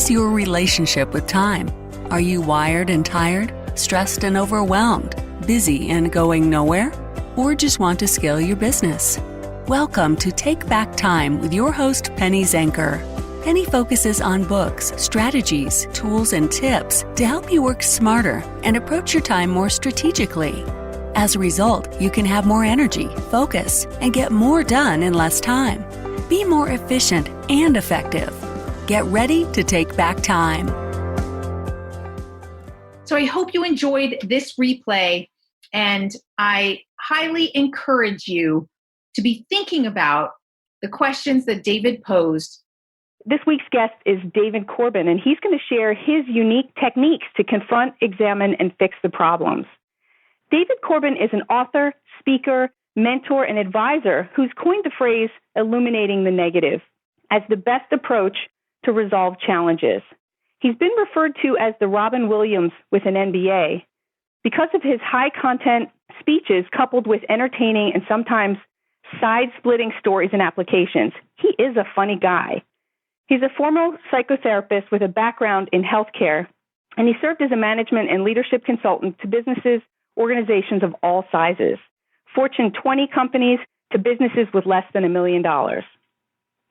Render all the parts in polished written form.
is your relationship with time? Are you wired and tired, stressed and overwhelmed, busy and going nowhere? Or just want to scale your business? Welcome to Take Back Time with your host, Penny Zenker. Penny focuses on books, strategies, tools, and tips to help you work smarter and approach your time more strategically. As a result, you can have more energy, focus, and get more done in less time. Be more efficient and effective. Get ready to take back time. So I hope you enjoyed this replay, and I highly encourage you to be thinking about the questions that David posed. This week's guest is David Corbin, and he's going to share his unique techniques to confront, examine, and fix the problems. David Corbin is an author, speaker, mentor, and advisor who's coined the phrase illuminating the negative as the best approach to resolve challenges. He's been referred to as the Robin Williams with an MBA because of his high-content speeches coupled with entertaining and sometimes side-splitting stories and applications. He is a funny guy. He's a former psychotherapist with a background in healthcare, and he served as a management and leadership consultant to businesses, organizations of all sizes, Fortune 20 companies to businesses with less than $1 million.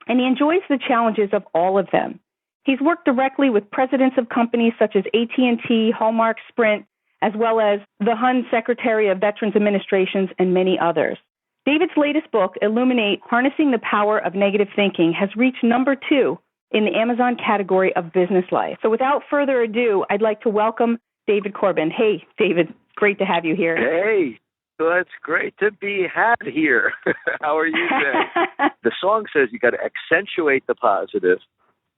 And he enjoys the challenges of all of them. He's worked directly with presidents of companies such as AT&T, Hallmark, Sprint, as well as the HUN Secretary of Veterans Administrations and many others. David's latest book, Illuminate, Harnessing the Power of Negative Thinking, has reached number 2 in the Amazon category of business life. So without further ado, I'd like to welcome David Corbin. Hey, David, great to have you here. Hey, well, it's great to be had here. How are you today? The song says you got to accentuate the positive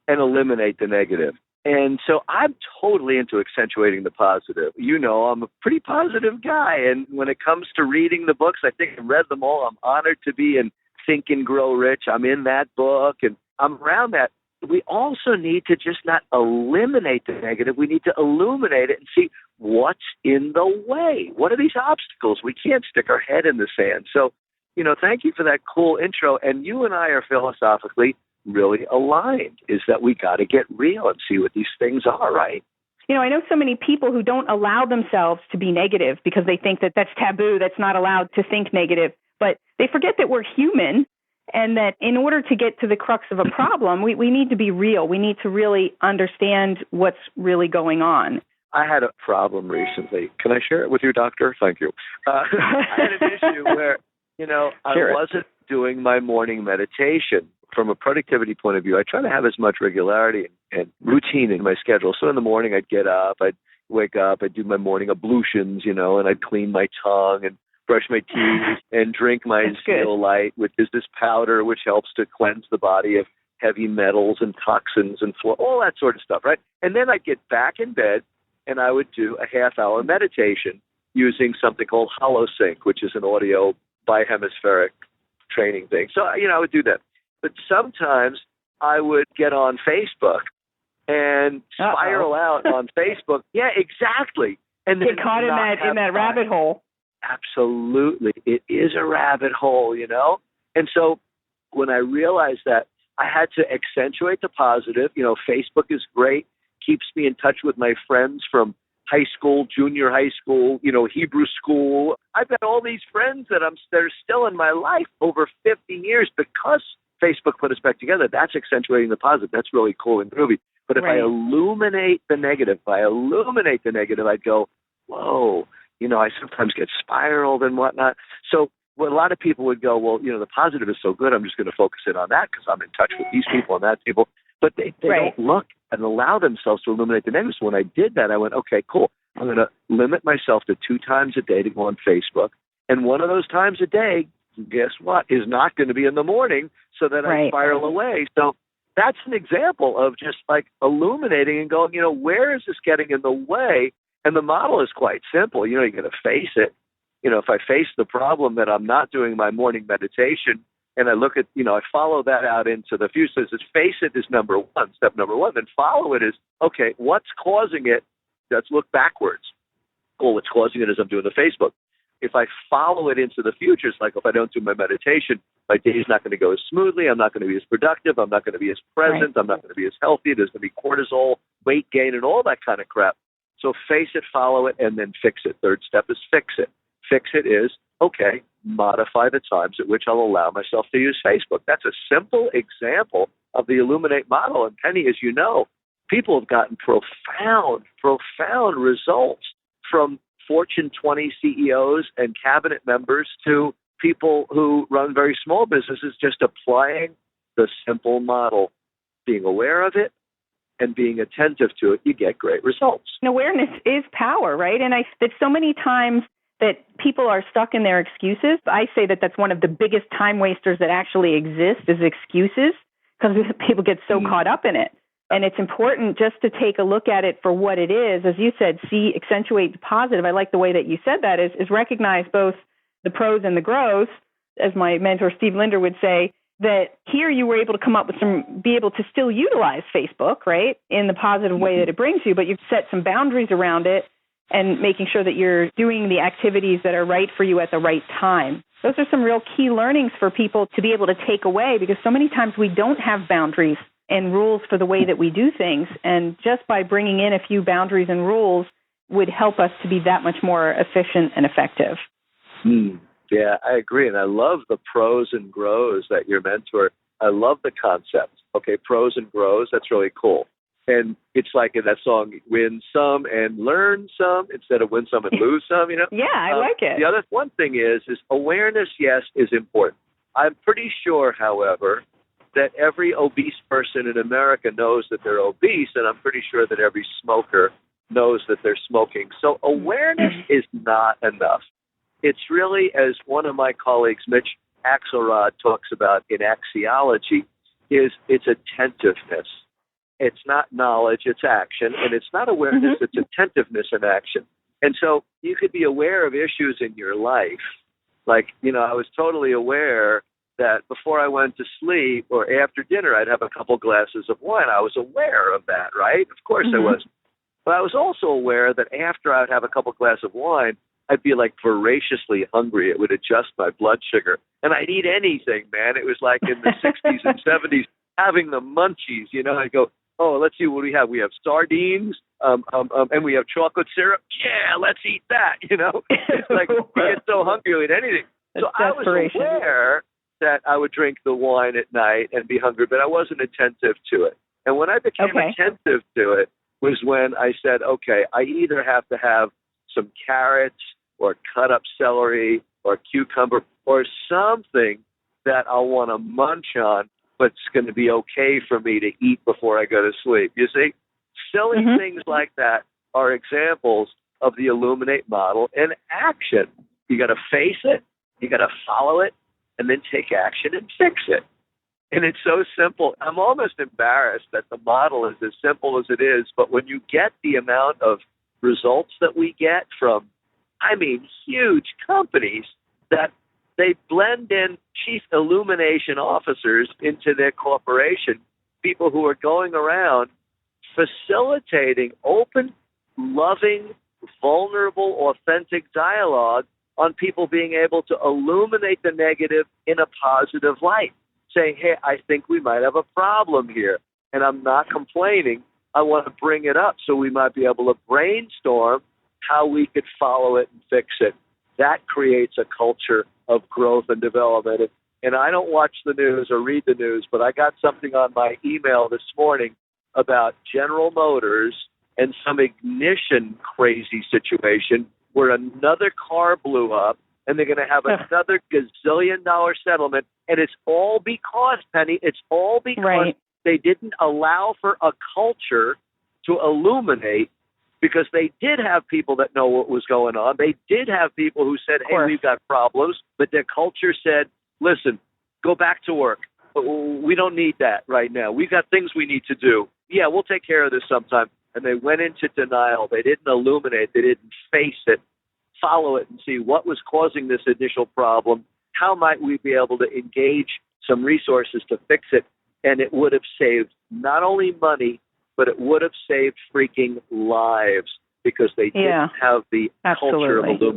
and eliminate the negative. And so I'm totally into accentuating the positive. You know, I'm a pretty positive guy. And when it comes to reading the books, I think I've read them all. I'm honored to be in Think and Grow Rich. I'm in that book and I'm around that. We also need to just not eliminate the negative. We need to illuminate it and see what's in the way. What are these obstacles? We can't stick our head in the sand. So, you know, thank you for that cool intro. And you and I are philosophically really aligned, is that we got to get real and see what these things are, right? You know, I know so many people who don't allow themselves to be negative because they think that that's taboo, that's not allowed to think negative. But they forget that we're human and that in order to get to the crux of a problem, we need to be real. We need to really understand what's really going on. I had a problem recently. Can I share it with you, doctor? Thank you. I had an issue where, you know, Sure. I wasn't doing my morning meditation. From a productivity point of view, I try to have as much regularity and routine in my schedule. So in the morning, I'd get up, I'd wake up, I'd do my morning ablutions, you know, and I'd clean my tongue and brush my teeth and drink my Zeolite, which is this powder which helps to cleanse the body of heavy metals and toxins and all that sort of stuff, right? And then I'd get back in bed and I would do a half-hour meditation using something called HoloSync, which is an audio bihemispheric training thing. So, you know, I would do that. But sometimes I would get on Facebook and spiral out on Facebook. Yeah, exactly. And get caught in that rabbit hole. Absolutely. It is a rabbit hole, you know? And so when I realized that, I had to accentuate the positive. You know, Facebook is great, keeps me in touch with my friends from high school, junior high school, you know, Hebrew school. I've got all these friends that are still in my life over 50 years because Facebook put us back together. That's accentuating the positive. That's really cool and groovy. But if I illuminate the negative, I'd go, whoa, you know, I sometimes get spiraled and whatnot. So a lot of people would go, well, you know, the positive is so good, I'm just going to focus in on that because I'm in touch with these people and that people. But they don't look and allow themselves to illuminate the negative. So when I did that, I went, okay, cool. I'm going to limit myself to 2 times a day to go on Facebook. And one of those times a day, guess what, is not going to be in the morning so that I spiral away. So that's an example of just like illuminating and going, you know, where is this getting in the way? And the model is quite simple. You know, you got to face it. You know, if I face the problem that I'm not doing my morning meditation and I look at, you know, I follow that out into the future. So face it is number 1, step number 1. Then follow it is, okay, what's causing it? Let's look backwards. Well, what's causing it is I'm doing the Facebook. if I follow it into the future, it's like if I don't do my meditation, my day's not going to go as smoothly. I'm not going to be as productive. I'm not going to be as present. I'm not going to be as healthy. There's going to be cortisol, weight gain, and all that kind of crap. So face it, follow it, and then fix it. Third step is fix it. Fix it is, okay, modify the times at which I'll allow myself to use Facebook. That's a simple example of the Illuminate model. And Penny, as you know, people have gotten profound results from Fortune 20 CEOs and cabinet members to people who run very small businesses, just applying the simple model, being aware of it and being attentive to it. You get great results. And awareness is power, right? And that so many times that people are stuck in their excuses. I say that that's one of the biggest time wasters that actually exist is excuses, because people get so caught up in it. And it's important just to take a look at it for what it is. As you said, see, accentuate the positive. I like the way that you said that is recognize both the pros and the grows. As my mentor, Steve Linder, would say, that here you were able to come up with be able to still utilize Facebook, right, in the positive way that it brings you, but you've set some boundaries around it and making sure that you're doing the activities that are right for you at the right time. Those are some real key learnings for people to be able to take away, because so many times we don't have boundaries and rules for the way that we do things. And just by bringing in a few boundaries and rules would help us to be that much more efficient and effective. Yeah, I agree. And I love the pros and grows that your mentor, I love the concept. Okay, pros and grows, that's really cool. And it's like in that song, win some and learn some instead of win some and lose some, you know? Yeah, I like it. The other one thing is awareness, yes, is important. I'm pretty sure, however, that every obese person in America knows that they're obese, and I'm pretty sure that every smoker knows that they're smoking. So awareness is not enough. It's really, as one of my colleagues, Mitch Axelrod, talks about in axiology, it's attentiveness. It's not knowledge, it's action, and it's not awareness, it's attentiveness and action. And so you could be aware of issues in your life. Like, you know, I was totally aware that before I went to sleep or after dinner, I'd have a couple glasses of wine. I was aware of that, right? Of course I was. But I was also aware that after I'd have a couple glasses of wine, I'd be like voraciously hungry. It would adjust my blood sugar. And I'd eat anything, man. It was like in the 60s and 70s, having the munchies, you know. I'd go, oh, let's see what we have. We have sardines, and we have chocolate syrup. Yeah, let's eat that, you know. It's like we get so hungry we'll eat anything. So I was aware that I would drink the wine at night and be hungry, but I wasn't attentive to it. And when I became attentive to it was when I said, okay, I either have to have some carrots or cut up celery or cucumber or something that I'll want to munch on, but it's going to be okay for me to eat before I go to sleep. You see, silly things like that are examples of the Illuminate model in action. You got to face it, you got to follow it, and then take action and fix it. And it's so simple. I'm almost embarrassed that the model is as simple as it is, but when you get the amount of results that we get from, I mean, huge companies that they blend in chief illumination officers into their corporation, people who are going around facilitating open, loving, vulnerable, authentic dialogue on people being able to illuminate the negative in a positive light, saying, hey, I think we might have a problem here. And I'm not complaining. I want to bring it up so we might be able to brainstorm how we could follow it and fix it. That creates a culture of growth and development. And I don't watch the news or read the news, but I got something on my email this morning about General Motors and some ignition crazy situation where another car blew up and they're going to have another gazillion-dollar settlement. And it's all because, Penny, they didn't allow for a culture to illuminate, because they did have people that know what was going on. They did have people who said, hey, we've got problems. But their culture said, listen, go back to work. We don't need that right now. We've got things we need to do. Yeah, we'll take care of this sometime. And they went into denial. They didn't illuminate. They didn't face it, follow it, and see what was causing this initial problem. How might we be able to engage some resources to fix it? And it would have saved not only money, but it would have saved freaking lives, because they didn't have the culture of illumination.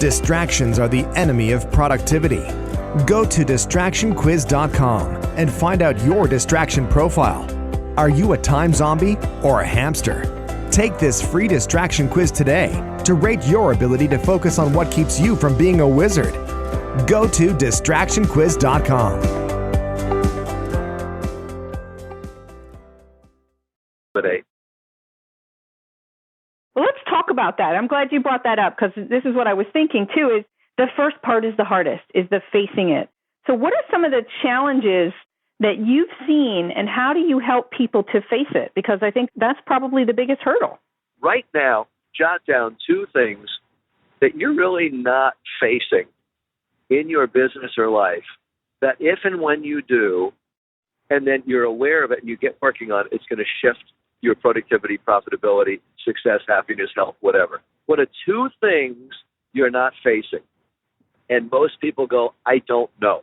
Distractions are the enemy of productivity. Go to distractionquiz.com and find out your distraction profile. Are you a time zombie or a hamster? Take this free distraction quiz today to rate your ability to focus on what keeps you from being a wizard. Go to distractionquiz.com. Well, let's talk about that. I'm glad you brought that up because this is what I was thinking too, is the first part is the hardest, is the facing it. So what are some of the challenges that you've seen and how do you help people to face it? Because I think that's probably the biggest hurdle. Right now, jot down 2 things that you're really not facing in your business or life that if and when you do, and then you're aware of it and you get working on it, it's going to shift your productivity, profitability, success, happiness, health, whatever. What are 2 things you're not facing? And most people go, I don't know.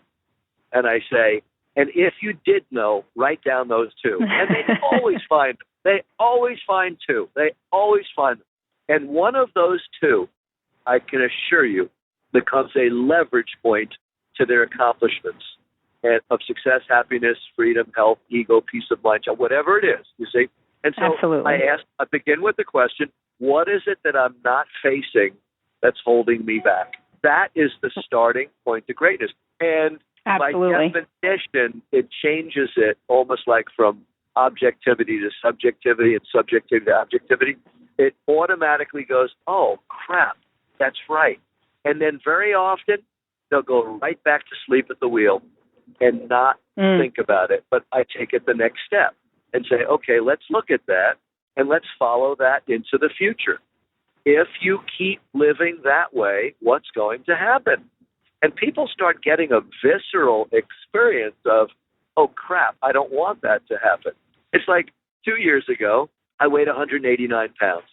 And I say, and if you did know, write down those 2. And they always find them. They always find 2. They always find them. And one of those 2, I can assure you, becomes a leverage point to their accomplishments and of success, happiness, freedom, health, ego, peace of mind, whatever it is, you see. And so Absolutely. I begin with the question, what is it that I'm not facing that's holding me back? That is the starting point to greatness. And Absolutely. by definition, it changes it almost like from objectivity to subjectivity and subjectivity to objectivity. It automatically goes, oh, crap, that's right. And then very often, they'll go right back to sleep at the wheel and not think about it. But I take it the next step and say, okay, let's look at that and let's follow that into the future. If you keep living that way, what's going to happen? And people start getting a visceral experience of, oh, crap, I don't want that to happen. It's like 2 years ago, I weighed 189 pounds.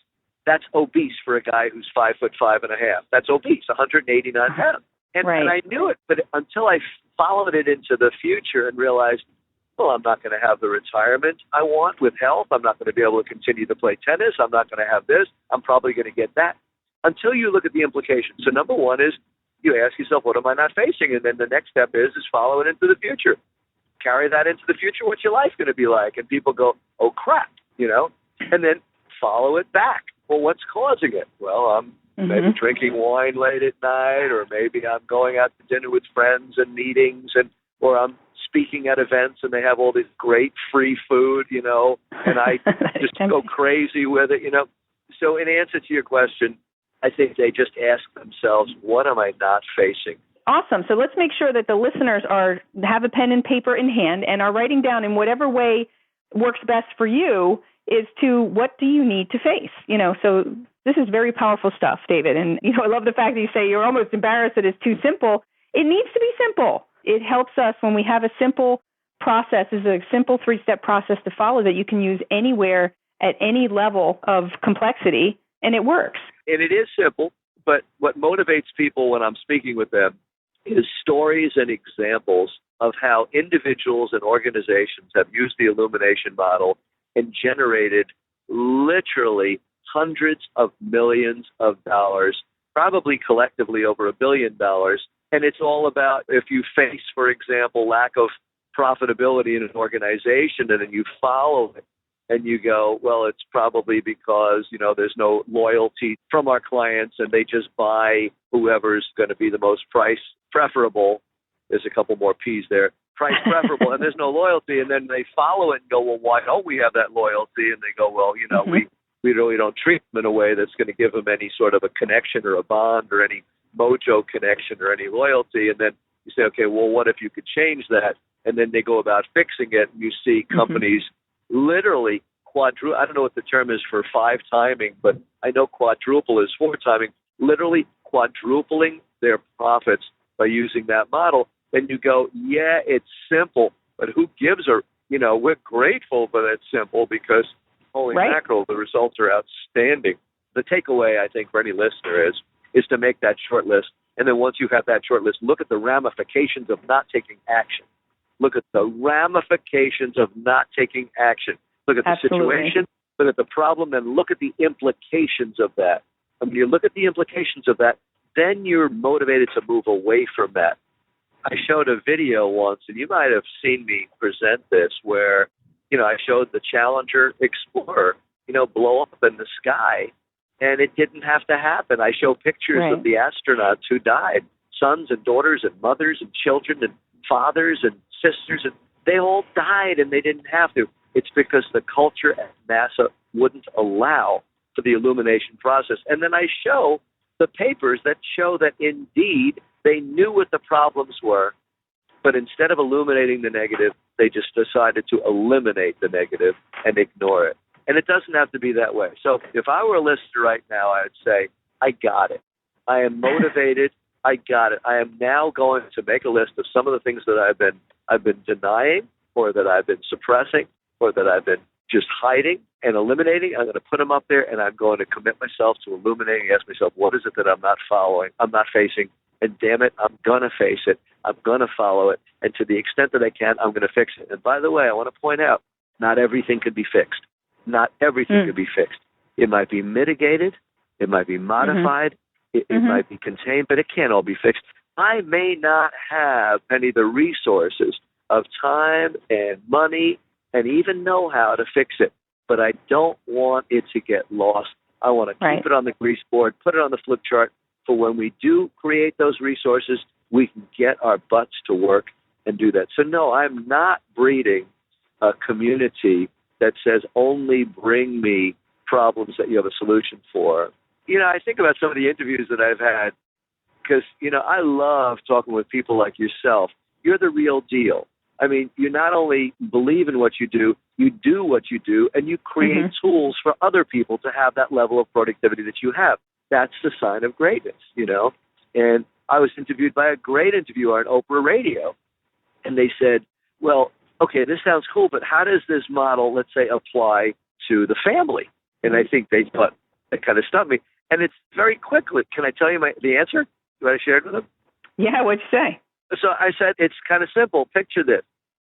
That's obese for a guy who's 5'5.5". That's obese, 189 pounds. And I knew it, but until I followed it into the future and realized, well, I'm not going to have the retirement I want with health. I'm not going to be able to continue to play tennis. I'm not going to have this. I'm probably going to get that. Until you look at the implications. So number one is you ask yourself, what am I not facing? And then the next step is follow it into the future. Carry that into the future. What's your life going to be like? And people go, oh, crap, and then follow it back. Well, what's causing it? Well, I'm maybe drinking wine late at night, or maybe I'm going out to dinner with friends and meetings, or I'm speaking at events and they have all this great free food, and I just go crazy with it, So in answer to your question, I think they just ask themselves, what am I not facing? Awesome. So let's make sure that the listeners have a pen and paper in hand and are writing down in whatever way works best for you is to what do you need to face? So this is very powerful stuff, David. And, I love the fact that you say you're almost embarrassed that it's too simple. It needs to be simple. It helps us when we have a simple process, is a simple 3-step process to follow that you can use anywhere at any level of complexity, and it works. And it is simple, but what motivates people when I'm speaking with them is stories and examples of how individuals and organizations have used the illumination model and generated literally hundreds of millions of dollars, probably collectively over $1 billion. And it's all about if you face, for example, lack of profitability in an organization and then you follow it and you go, well, it's probably because, there's no loyalty from our clients and they just buy whoever's going to be the most price preferable. There's a couple more P's there. Price preferable, and there's no loyalty, and then they follow it and go, well, why don't we have that loyalty? And they go, well, we really don't treat them in a way that's going to give them any sort of a connection or a bond or any mojo connection or any loyalty. And then you say, okay, well, what if you could change that? And then they go about fixing it, and you see companies literally I don't know what the term is for 5 timing, but I know quadruple is 4 timing, literally quadrupling their profits by using that model. And you go, yeah, it's simple, but who gives we're grateful that it's simple because, holy mackerel, the results are outstanding. The takeaway, I think, for any listener is to make that short list. And then once you have that short list, look at the ramifications of not taking action. Look at the ramifications of not taking action. Look at the situation, look at the problem, and look at the implications of that. And when you look at the implications of that, then you're motivated to move away from that. I showed a video once, and you might have seen me present this, where, I showed the Challenger Explorer, blow up in the sky, and it didn't have to happen. I show pictures of the astronauts who died, sons and daughters and mothers and children and fathers and sisters, and they all died, and they didn't have to. It's because the culture at NASA wouldn't allow for the illumination process. And then I show the papers that show that indeed they knew what the problems were, but instead of illuminating the negative, they just decided to eliminate the negative and ignore it. And it doesn't have to be that way. So if I were a listener right now, I would say, I got it. I am motivated. I got it. I am now going to make a list of some of the things that I've been denying, or that I've been suppressing, or that I've been just hiding and eliminating. I'm going to put them up there, and I'm going to commit myself to illuminating, ask myself, what is it that I'm not following, I'm not facing? And damn it, I'm going to face it. I'm going to follow it. And to the extent that I can, I'm going to fix it. And by the way, I want to point out, not everything could be fixed. Not everything could be fixed. It might be mitigated. It might be modified. It might be contained, but it can't all be fixed. I may not have any of the resources of time and money and even know-how to fix it, but I don't want it to get lost. I want to keep it on the grease board, put it on the flip chart, for when we do create those resources, we can get our butts to work and do that. So no, I'm not breeding a community that says only bring me problems that you have a solution for. I think about some of the interviews that I've had, because, I love talking with people like yourself. You're the real deal. I mean, you not only believe in what you do what you do, and you create tools for other people to have that level of productivity that you have. That's the sign of greatness, And I was interviewed by a great interviewer on Oprah Radio, and they said, well, okay, this sounds cool, but how does this model, let's say, apply to the family? And I think they thought, that kind of stumped me. And it's very quickly. Can I tell you the answer that I shared with them? Yeah, what'd you say? So I said, it's kind of simple. Picture this.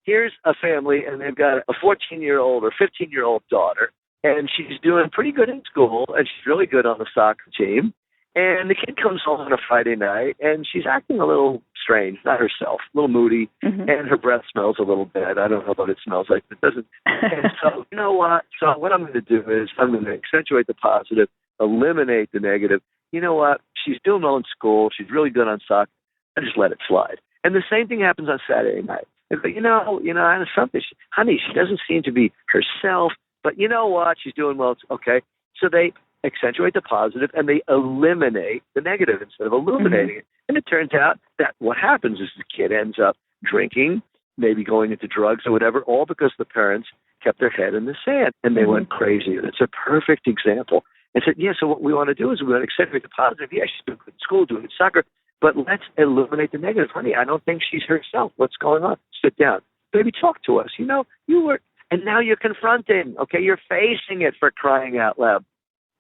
Here's a family, and they've got a 14-year-old or 15-year-old daughter, and she's doing pretty good in school, and she's really good on the soccer team. And the kid comes home on a Friday night, and she's acting a little strange, not herself, a little moody, and her breath smells a little bad. I don't know what it smells like, but it doesn't. And so, you know what? So what I'm going to do is I'm going to accentuate the positive, eliminate the negative. You know what? She's doing well in school. She's really good on soccer. I just let it slide. And the same thing happens on Saturday night. And but I have something. Honey, she doesn't seem to be herself, but you know what? She's doing well. Okay. So they accentuate the positive and they eliminate the negative instead of illuminating it. And it turns out that what happens is the kid ends up drinking, maybe going into drugs or whatever, all because the parents kept their head in the sand and they went crazy. And it's a perfect example. And said, so what we want to do is we want to accentuate the positive. Yeah, she's doing good in school, doing good soccer, but let's eliminate the negative. Honey, I don't think she's herself. What's going on? Sit down. Baby, talk to us. You were, and now you're confronting. Okay, you're facing it, for crying out loud.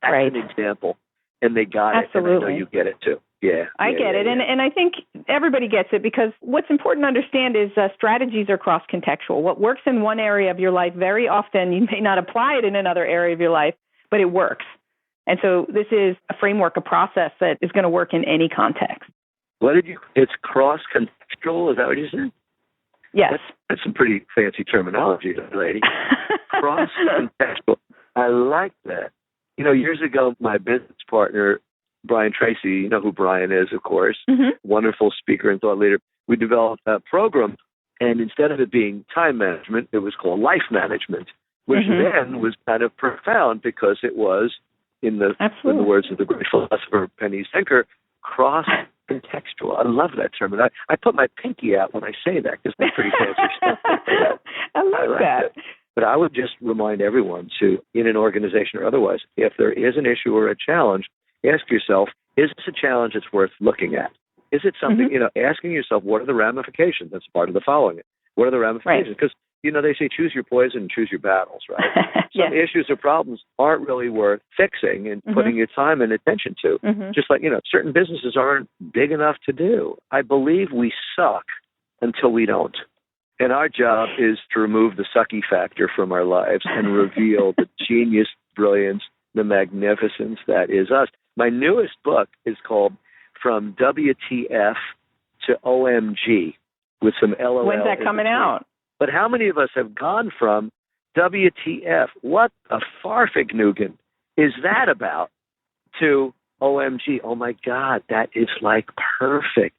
That's an example. And they got it. And I know you get it too. Yeah. I get it. And I think everybody gets it, because what's important to understand is strategies are cross-contextual. What works in one area of your life, very often you may not apply it in another area of your life, but it works. And so this is a framework, a process that is going to work in any context. It's cross-contextual, is that what you said? Yes. That's some pretty fancy terminology, lady. Cross-contextual. I like that. Years ago, my business partner, Brian Tracy, you know who Brian is, of course, wonderful speaker and thought leader, we developed a program, and instead of it being time management, it was called life management, which then was kind of profound because it was, in the words of the great philosopher Penny Zenker, cross-contextual. I love that term. And I put my pinky out when I say that, because that's pretty fancy stuff. I love that. But I would just remind everyone to, in an organization or otherwise, if there is an issue or a challenge, ask yourself, is this a challenge that's worth looking at? Is it something, asking yourself, what are the ramifications? That's part of the following it. What are the ramifications? Because, they say choose your poison and choose your battles, right? Some issues or problems aren't really worth fixing and putting your time and attention to. Just like, certain businesses aren't big enough to do. I believe we suck until we don't. And our job is to remove the sucky factor from our lives and reveal the genius, brilliance, the magnificence that is us. My newest book is called from WTF to OMG with some LOL. When's that coming out? But how many of us have gone from WTF, what a farfignugan is that about, to OMG, oh my God, that is like perfect.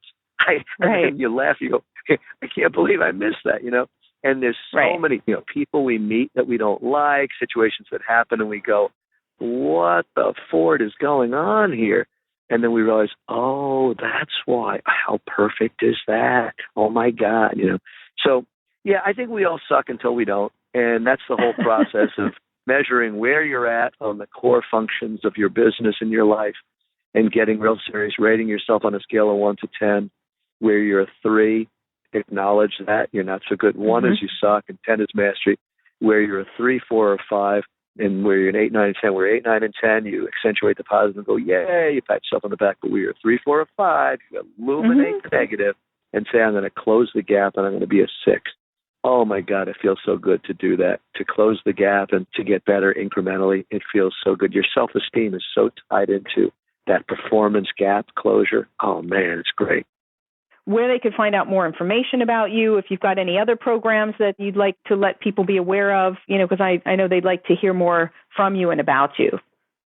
And you laugh, you go, I can't believe I missed that, And there's so many, people we meet that we don't like, situations that happen, and we go, what the Ford is going on here? And then we realize, oh, that's why. How perfect is that? Oh my God, So, yeah, I think we all suck until we don't. And that's the whole process of measuring where you're at on the core functions of your business and your life and getting real serious, rating yourself on a scale of 1 to 10, where you're a 3, acknowledge that you're not so good. 1 is you suck, and 10 is mastery. Where you're a 3, 4, or 5, and where you're an 8, 9, and 10, where 8, 9, and 10, you accentuate the positive and go, yay, you pat yourself on the back. But where you're a 3, 4, or 5, you illuminate the negative and say, I'm going to close the gap and I'm going to be a 6. Oh my God, it feels so good to do that, to close the gap and to get better incrementally. It feels so good. Your self-esteem is so tied into that performance gap closure. Oh man, it's great. Where they could find out more information about you, if you've got any other programs that you'd like to let people be aware of, because I know they'd like to hear more from you and about you.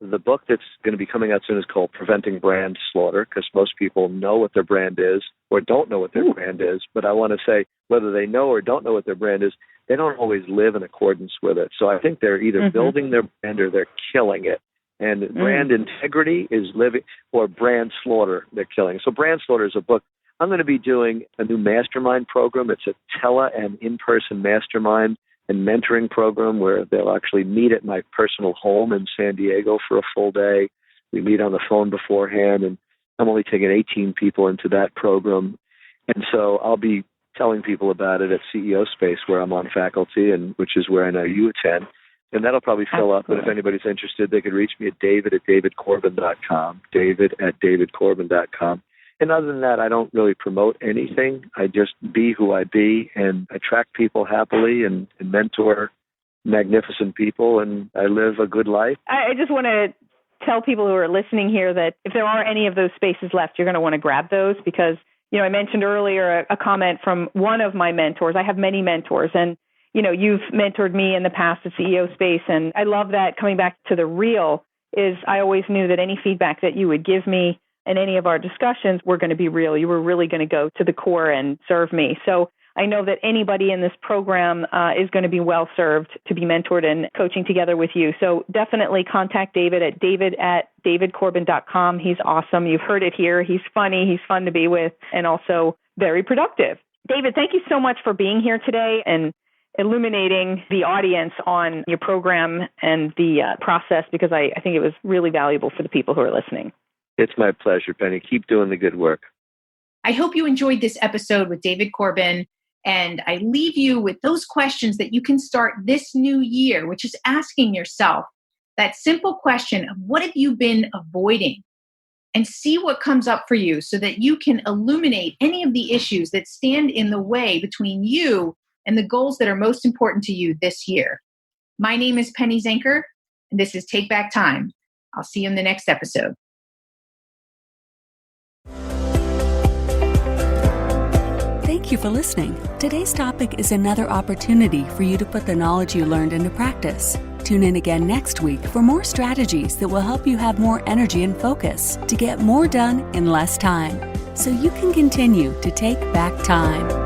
The book that's going to be coming out soon is called Preventing Brand Slaughter, because most people know what their brand is or don't know what their brand is. But I want to say, whether they know or don't know what their brand is, they don't always live in accordance with it. So I think they're either building their brand or they're killing it. And brand integrity is living, or brand slaughter, they're killing. So Brand Slaughter is a book. I'm going to be doing a new mastermind program. It's a tele and in-person mastermind and mentoring program where they'll actually meet at my personal home in San Diego for a full day. We meet on the phone beforehand, and I'm only taking 18 people into that program. And so I'll be telling people about it at CEO Space, where I'm on faculty, and which is where I know you attend. And that'll probably fill up. But if anybody's interested, they could reach me at david@davidcorbin.com, david@davidcorbin.com. And other than that, I don't really promote anything. I just be who I be and attract people happily and mentor magnificent people, and I live a good life. I just want to tell people who are listening here that if there are any of those spaces left, you're going to want to grab those because, I mentioned earlier a comment from one of my mentors. I have many mentors, and, you've mentored me in the past at CEO Space, and I love that. Coming back to the real is I always knew that any feedback that you would give me and any of our discussions were going to be real. You were really going to go to the core and serve me. So I know that anybody in this program is going to be well served to be mentored and coaching together with you. So definitely contact David at david@davidcorbin.com. He's awesome. You've heard it here. He's funny. He's fun to be with and also very productive. David, thank you so much for being here today and illuminating the audience on your program and the process, because I think it was really valuable for the people who are listening. It's my pleasure, Penny. Keep doing the good work. I hope you enjoyed this episode with David Corbin, and I leave you with those questions that you can start this new year, which is asking yourself that simple question of what have you been avoiding, and see what comes up for you so that you can illuminate any of the issues that stand in the way between you and the goals that are most important to you this year. My name is Penny Zenker, and this is Take Back Time. I'll see you in the next episode. Thank you for listening. Today's topic is another opportunity for you to put the knowledge you learned into practice. Tune in again next week for more strategies that will help you have more energy and focus to get more done in less time, so you can continue to take back time.